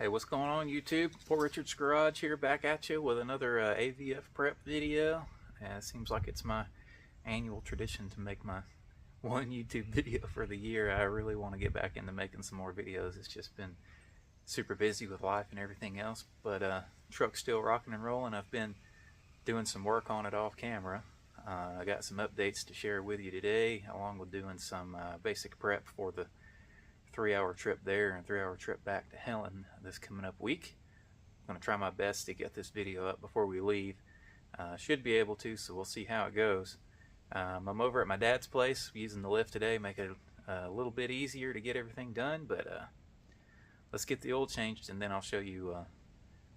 Hey, what's going on YouTube? Poor Richard's Garage here, back at you with another AVF prep video. It seems like it's my annual tradition to make my one YouTube video for the year. I really want to get back into making some more videos. It's just been super busy with life and everything else, but truck's still rocking and rolling. I've been doing some work on it off camera. I got some updates to share with you today, along with doing some basic prep for the 3-hour trip there and 3-hour trip back to Helen this coming up week. I'm going to try my best to get this video up before we leave. Should be able to, so we'll see how it goes. I'm over at my dad's place using the lift today, make it a little bit easier to get everything done, but let's get the oil changed and then I'll show you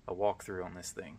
a walkthrough on this thing.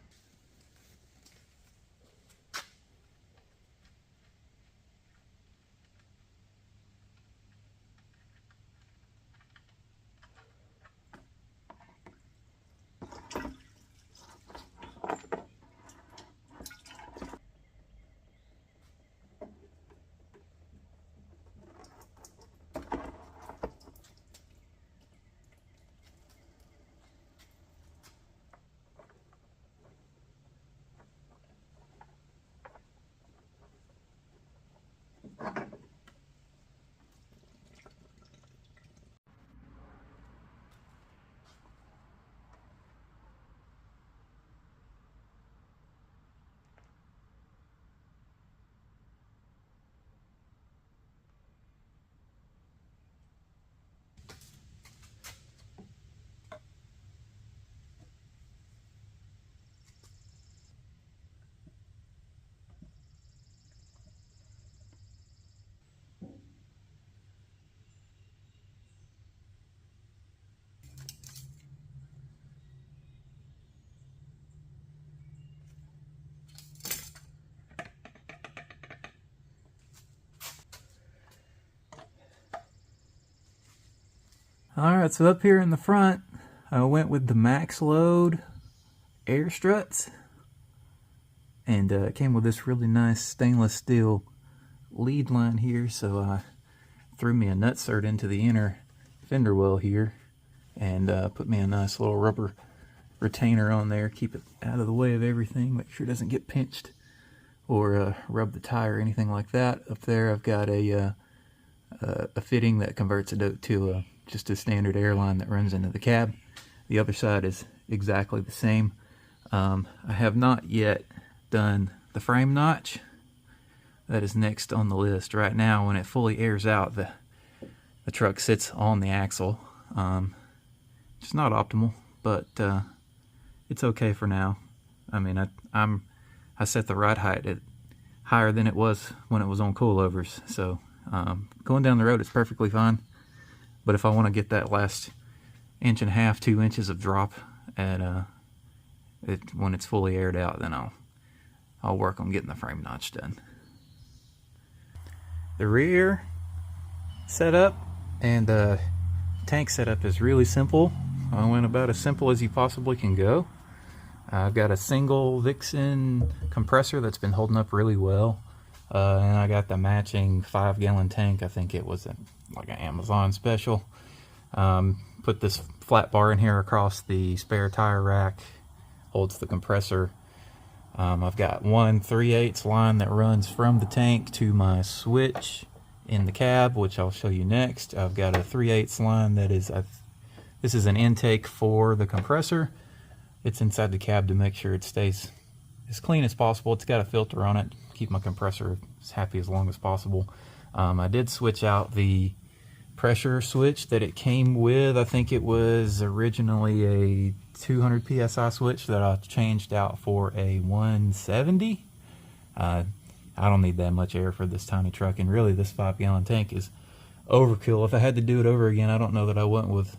Alright, so up here in the front, I went with the max load air struts, and it came with this really nice stainless steel lead line here, so I threw me a nutsert into the inner fender well here and put me a nice little rubber retainer on there, keep it out of the way of everything, make sure it doesn't get pinched or rub the tire or anything like that. Up there I've got a fitting that converts it to just a standard airline that runs into the cab. The other side is exactly the same. I have not yet done the frame notch. That is next on the list. Right now, when it fully airs out, the truck sits on the axle. It's not optimal, but it's okay for now. I mean, I set the ride height at higher than it was when it was on coilovers, so going down the road it's perfectly fine. But if I want to get that last 1.5 inches, 2 inches of drop at when it's fully aired out, then I'll work on getting the frame notch done. The rear setup and tank setup is really simple. I went about as simple as you possibly can go. I've got a single Vixen compressor that's been holding up really well. And I got the matching 5-gallon tank. I think it was like an Amazon special. Put this flat bar in here across the spare tire rack, holds the compressor. I've got one 3/8 line that runs from the tank to my switch in the cab, which I'll show you next. I've got a 3/8 line that is, this is an intake for the compressor. It's inside the cab to make sure it stays as clean as possible. It's got a filter on it, keep my compressor as happy as long as possible. I did switch out the pressure switch that it came with. I think it was originally a 200 psi switch that I changed out for a 170. I don't need that much air for this tiny truck, and really this 5-gallon tank is overkill. If I had to do it over again, I don't know that I went with,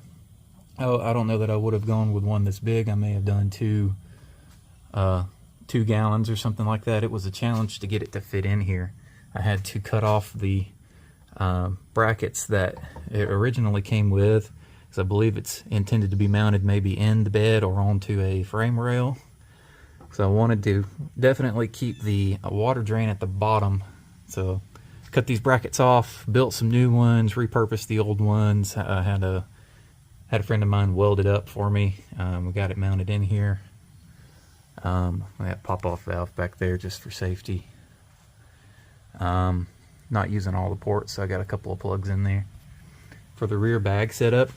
I don't know that I would have gone with one this big. I may have done 2 gallons or something like that. It was a challenge to get it to fit in here. I had to cut off the brackets that it originally came with, because I believe it's intended to be mounted maybe in the bed or onto a frame rail. So I wanted to definitely keep the water drain at the bottom. So cut these brackets off, built some new ones, repurposed the old ones. I had a Had a friend of mine weld it up for me. We got it mounted in here. We got pop-off valve back there just for safety. Not using all the ports, so I got a couple of plugs in there. For the rear bag setup,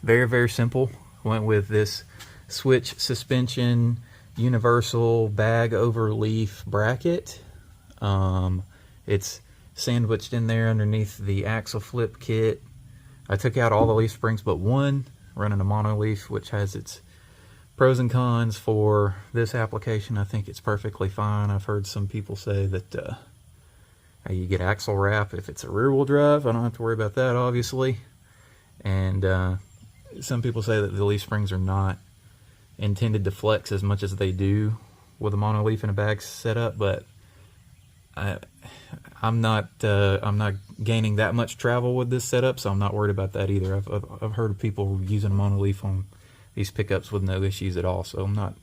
very, very simple. Went with this switch suspension universal bag over leaf bracket. It's sandwiched in there underneath the axle flip kit. I took out all the leaf springs but one, running a mono leaf, which has its pros and cons. For this application, I think it's perfectly fine. I've heard some people say that you get axle wrap if it's a rear wheel drive. I don't have to worry about that, obviously. And some people say that the leaf springs are not intended to flex as much as they do with a mono leaf and a bag setup, but I'm not gaining that much travel with this setup, so I'm not worried about that either. I've heard of people using a mono leaf on these pickups with no issues at all, so I'm not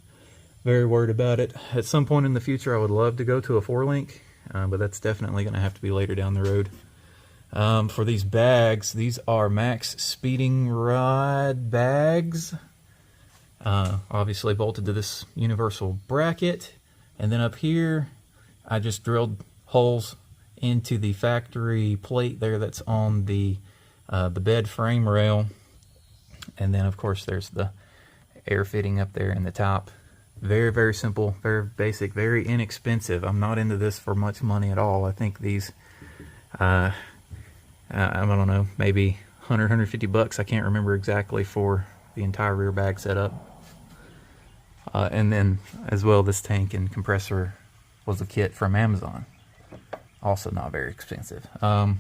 very worried about it. At some point in the future, I would love to go to a 4-link, but that's definitely going to have to be later down the road. For these bags, these are Max Speeding Rod bags. Obviously bolted to this universal bracket, and then up here I just drilled holes into the factory plate there that's on the bed frame rail, and then of course there's the air fitting up there in the top. Very, very simple, very basic, very inexpensive. I'm not into this for much money at all. I think these I don't know, maybe 150 bucks. I can't remember exactly for the entire rear bag setup. And then as well, this tank and compressor was a kit from Amazon. Also not very expensive. I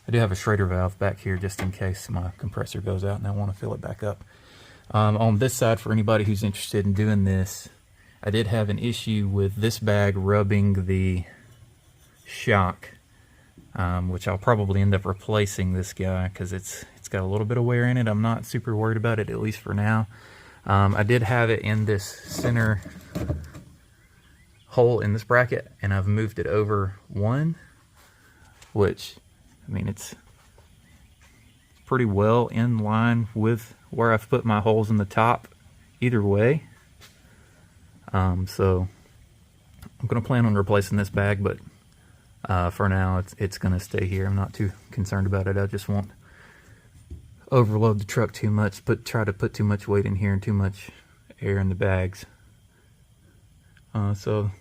do have a Schrader valve back here just in case my compressor goes out and I want to fill it back up. On this side, for anybody who's interested in doing this, I did have an issue with this bag rubbing the shock, which I'll probably end up replacing this guy because it's got a little bit of wear in it. I'm not super worried about it, at least for now. I did have it in this center hole in this bracket, and I've moved it over one, which, I mean, it's pretty well in line with where I've put my holes in the top either way. So I'm going to plan on replacing this bag, but for now it's going to stay here. I'm not too concerned about it. I just won't overload the truck too much, try to put too much weight in here and too much air in the bags. So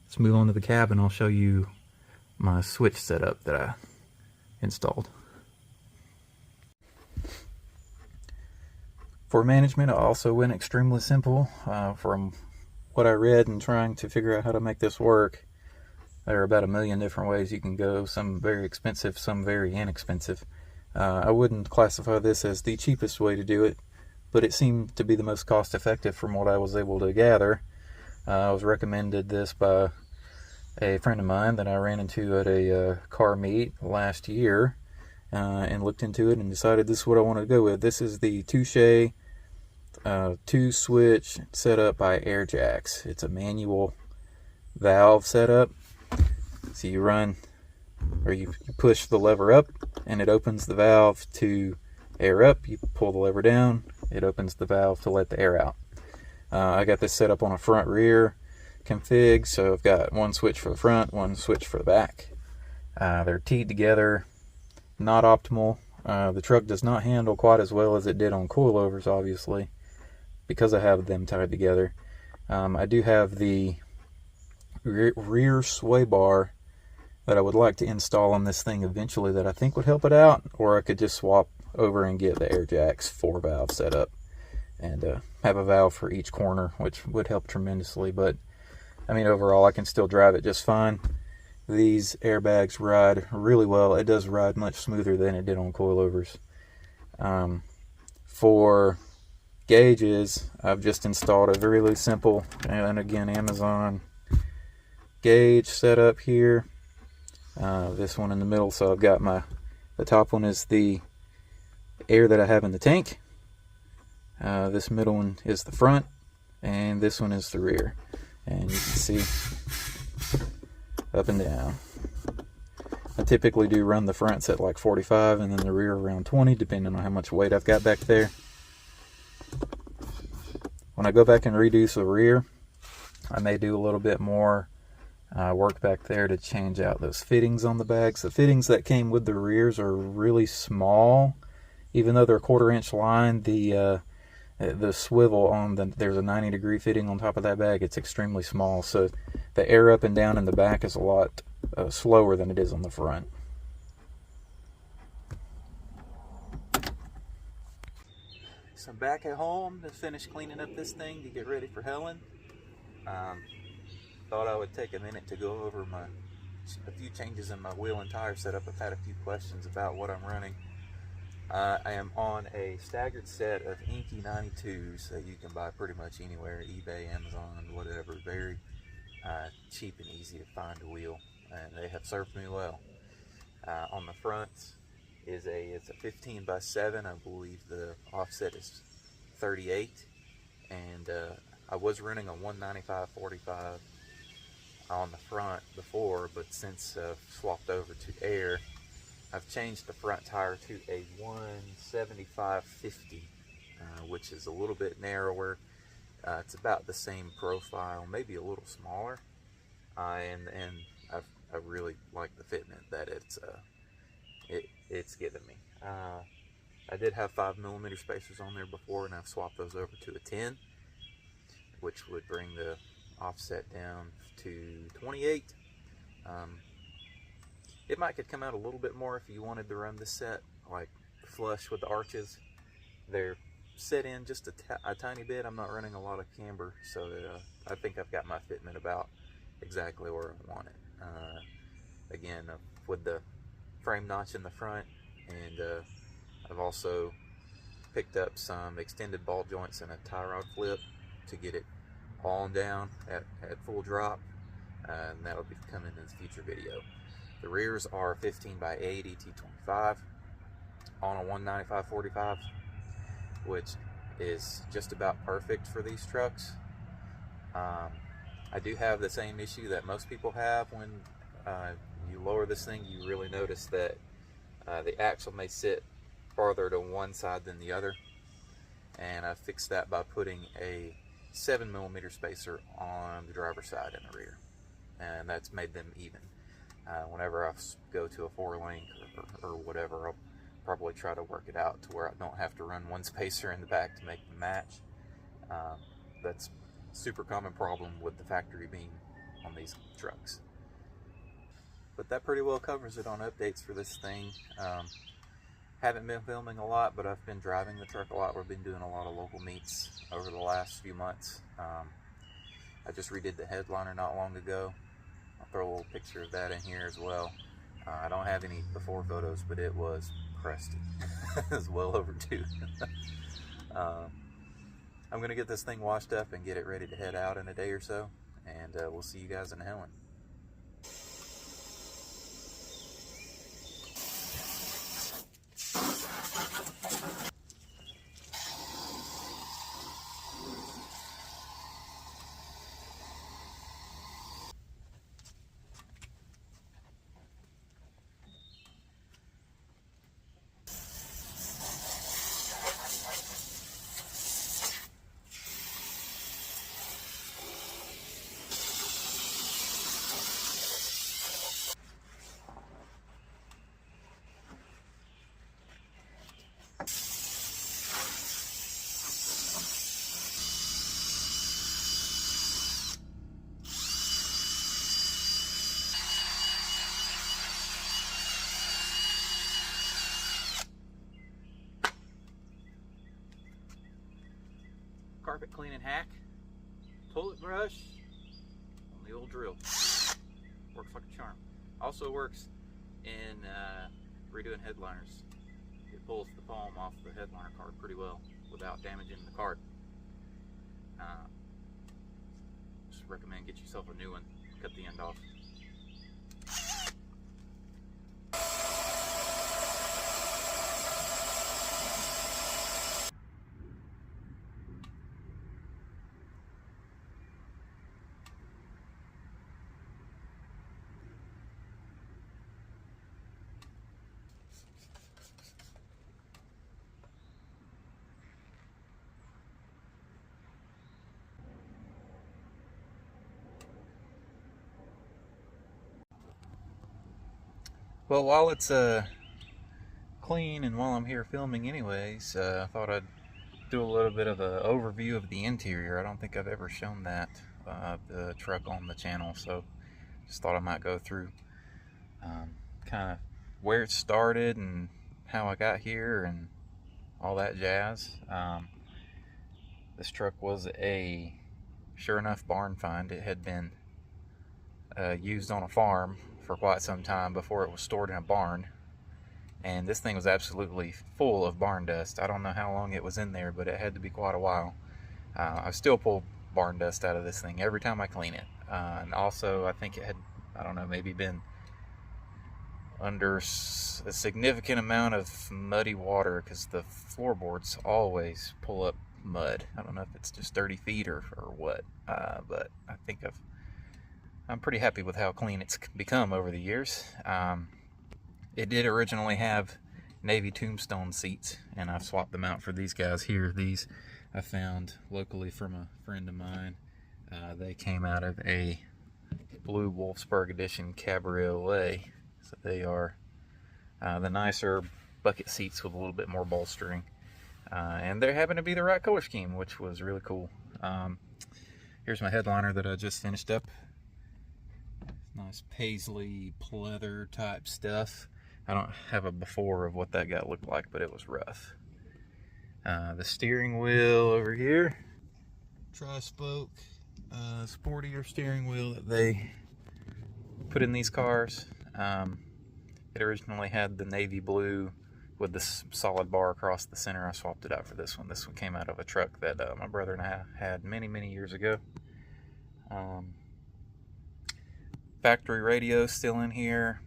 let's move on to the cab and I'll show you my switch setup that I installed. For management, I also went extremely simple. From what I read and trying to figure out how to make this work, there are about a million different ways you can go, some very expensive, some very inexpensive. I wouldn't classify this as the cheapest way to do it, but it seemed to be the most cost effective from what I was able to gather. I was recommended this by a friend of mine that I ran into at a car meet last year, and looked into it and decided this is what I wanted to go with. This is the Touche 2-switch setup by Airjacks. It's a manual valve setup. So you run, or you push the lever up and it opens the valve to air up. You pull the lever down, it opens the valve to let the air out. I got this set up on a front rear config, so I've got one switch for the front, one switch for the back. They're teed together, not optimal. The truck does not handle quite as well as it did on coilovers, obviously, because I have them tied together. I do have the rear sway bar that I would like to install on this thing eventually that I think would help it out, or I could just swap over and get the Airjacks 4-valve setup and have a valve for each corner, which would help tremendously. But I mean, overall I can still drive it just fine. These airbags ride really well. It does ride much smoother than it did on coilovers. For gauges, I've just installed a really simple, and again, Amazon gauge setup here. This one in the middle, so I've got the top one is the air that I have in the tank. This middle one is the front, and this one is the rear. And you can see up and down. I typically do run the fronts at like 45 and then the rear around 20, depending on how much weight I've got back there. When I go back and redo the rear, I may do a little bit more work back there to change out those fittings on the bags. The fittings that came with the rears are really small. Even though they're a 1/4 inch line, the swivel on there's a 90-degree fitting on top of that bag. It's extremely small, so the air up and down in the back is a lot slower than it is on the front. So I'm back at home to finish cleaning up this thing to get ready for Helen. Thought I would take a minute to go over a few changes in my wheel and tire setup. I've had a few questions about what I'm running. I am on a staggered set of Inky 92s that you can buy pretty much anywhere, eBay, Amazon, whatever. Very cheap and easy to find a wheel, and they have served me well. On the front it's a 15x7. I believe the offset is 38, and I was running a 195/45 on the front before, but since swapped over to air, I've changed the front tire to a 175/50, which is a little bit narrower. It's about the same profile, maybe a little smaller, and I really like the fitment that it's given me. I did have 5mm spacers on there before, and I've swapped those over to a 10, which would bring the offset down to 28. It could come out a little bit more if you wanted to run this set like flush with the arches. They're set in just a tiny bit. I'm not running a lot of camber, so I think I've got my fitment about exactly where I want it. Again, with the frame notch in the front, and I've also picked up some extended ball joints and a tie rod flip to get it all down at full drop, and that'll be coming in the future video. The rears are 15x80 T25 on a 195/45, which is just about perfect for these trucks. I do have the same issue that most people have when you lower this thing. You really notice that the axle may sit farther to one side than the other, and I fixed that by putting a 7mm spacer on the driver's side and the rear, and that's made them even. Whenever I go to a 4-link or whatever, I'll probably try to work it out to where I don't have to run one spacer in the back to make them match. That's a super common problem with the factory beam on these trucks. But that pretty well covers it on updates for this thing. Haven't been filming a lot, but I've been driving the truck a lot. We've been doing a lot of local meets over the last few months. I just redid the headliner not long ago. I'll throw a little picture of that in here as well. I don't have any before photos, but it was crusty. It was well overdue. I'm going to get this thing washed up and get it ready to head out in a day or so, and we'll see you guys in Helen. Carpet cleaning hack, toilet brush on the old drill. Works like a charm. Also works in redoing headliners. It pulls the foam off the headliner card pretty well without damaging the card. Just recommend get yourself a new one. Cut the end off. Well, while it's clean and while I'm here filming anyways, I thought I'd do a little bit of an overview of the interior. I don't think I've ever shown that, the truck on the channel, so just thought I might go through kind of where it started and how I got here and all that jazz. This truck was a sure enough barn find. It had been used on a farm for quite some time before it was stored in a barn, and this thing was absolutely full of barn dust. I don't know how long it was in there, but it had to be quite a while. I still pull barn dust out of this thing every time I clean it, and also I think it had, I don't know, maybe been under a significant amount of muddy water, because the floorboards always pull up mud. I don't know if it's just dirty feet or what, but I think I'm pretty happy with how clean it's become over the years. It did originally have navy tombstone seats, and I've swapped them out for these guys here. These I found locally from a friend of mine. They came out of a blue Wolfsburg edition Cabriolet, so they are the nicer bucket seats with a little bit more bolstering, and they happen to be the right color scheme, which was really cool. Here's my headliner that I just finished up. Nice paisley pleather type stuff. I don't have a before of what that guy looked like, but it was rough. The steering wheel over here, tri-spoke, sportier steering wheel that they put in these cars. It originally had the navy blue with this solid bar across the center. I swapped it out for this one. This one came out of a truck that my brother and I had many years ago. Factory radio still in here.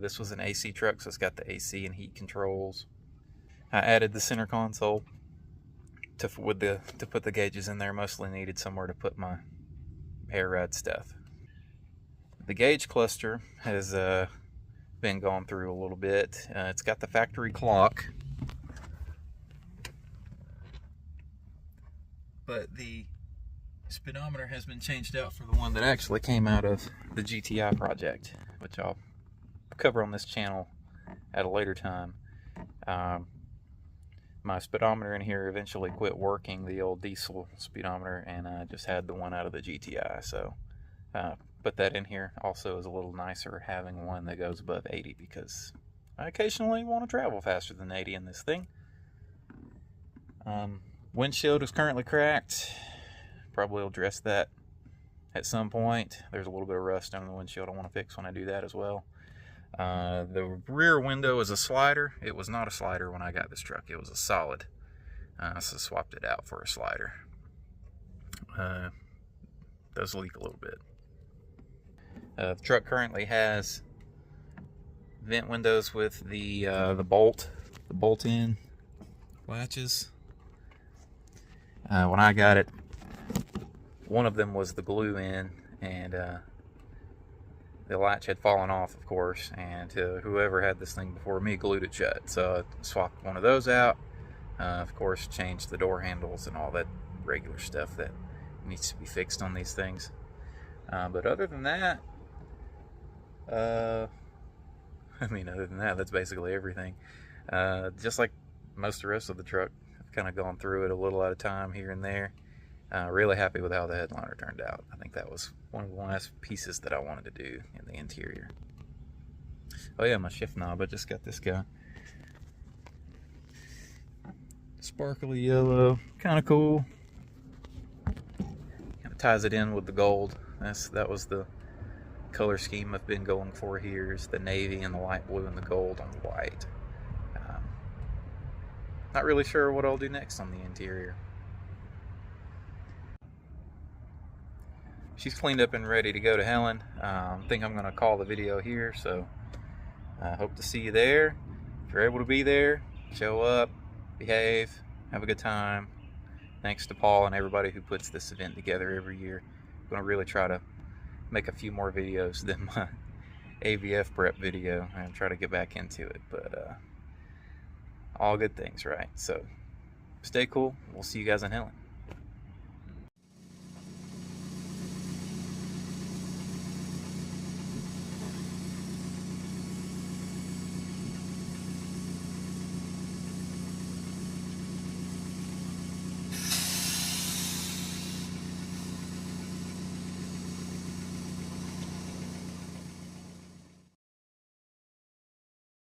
This was an AC truck, so it's got the AC and heat controls. I added the center console to put the gauges in there. Mostly needed somewhere to put my air ride stuff. The gauge cluster has been gone through a little bit. It's got the factory clock, but the speedometer has been changed out for the one that actually came out of the GTI project, which I'll cover on this channel at a later time. My speedometer in here eventually quit working, the old diesel speedometer, and I just had the one out of the GTI, so put that in here. Also is a little nicer having one that goes above 80, because I occasionally want to travel faster than 80 in this thing. Windshield is currently cracked. Probably will address that at some point. There's a little bit of rust on the windshield I want to fix when I do that as well. The rear window is a slider. It was not a slider when I got this truck. It was a solid. So swapped it out for a slider. Does leak a little bit. The truck currently has vent windows with the bolt-in latches. When I got it, one of them was the glue in, and the latch had fallen off, of course, and whoever had this thing before me glued it shut. So I swapped one of those out. Of course, changed the door handles and all that regular stuff that needs to be fixed on these things. But other than that, that's basically everything. Just like most of the rest of the truck, I've kind of gone through it a little at a time here and there. Really happy with how the headliner turned out. I think that was one of the last pieces that I wanted to do in the interior. Oh yeah, my shift knob, I just got this guy. Sparkly yellow, kind of cool. Kind of ties it in with the gold. That was the color scheme I've been going for here, is the navy and the light blue and the gold on the white. Not really sure what I'll do next on the interior. She's cleaned up and ready to go to Helen. I think I'm going to call the video here, so I hope to see you there. If you're able to be there, show up, behave, have a good time. Thanks to Paul and everybody who puts this event together every year. I'm going to really try to make a few more videos than my AVF prep video and try to get back into it, but all good things, right? So stay cool. We'll see you guys in Helen.